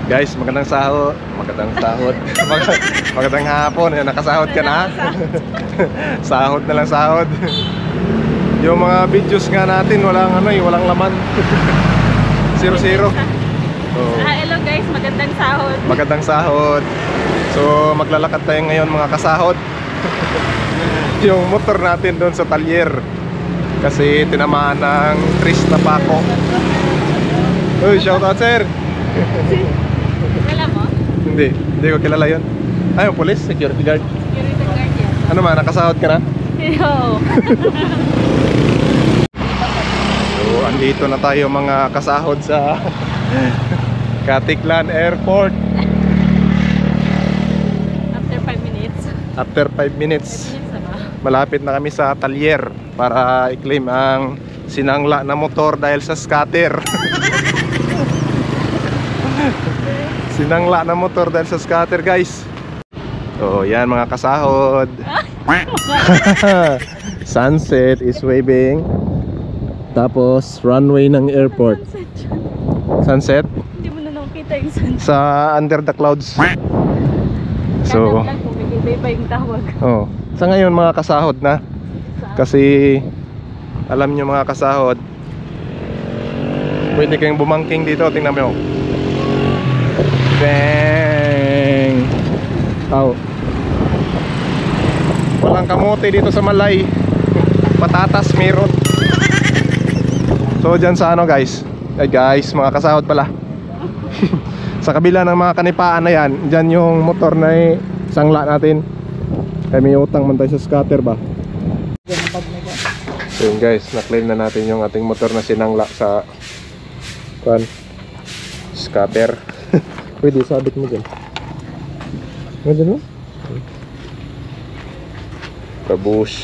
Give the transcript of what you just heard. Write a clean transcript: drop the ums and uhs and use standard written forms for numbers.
Guys, magandang sahod. Magandang sahod. Magandang hapon. Nakasahod ka na? Sahod na lang sahod. Yung mga videos nga natin, walang walang laman. 0-0. Oh. Hello guys, magandang sahod. Magandang sahod. So, maglalakad tayo ngayon mga kasahod. Yung motor natin doon sa talyer. Kasi tinamaan ng tris na pako. Uy, shout out sir. Kilala mo? Hindi ko kilala yun. Ay, yung police, security guard. Security guard yan. Ano man, nakasahod ka na? Yo. So, andito na tayo mga kasahod sa Katiklan Airport. After 5 minutes. After 5 minutes, 5 minutes na ba? malapit na kami sa talyer para i-claim ang sinangla na motor dahil sa scatter. Sinangla na motor dahil sa scatter, guys. So, yan mga kasahod. Sunset is waving. Tapos runway ng airport. Sunset Hindi mo na nakita yung sunset. sa under the clouds. So, Kung may iba yung tawag. oh, sa ngayon mga kasahod na. Kasi alam nyo mga kasahod, pwede kayong bumangking dito. Tingnan mo. Bang! Oh. Walang kamote dito sa Malay. Patatas meron. So dyan sa ano guys, ay guys, mga kasahod pala. Sa kabila ng mga kanipaan na yan, dyan yung motor na sangla natin. Kaya may utang man tayo sa scatter ba. So yun guys, na-claim na natin yung ating motor na sinangla sa scatter. Pwede sabit mo dyan. Pwede mo? Kabush.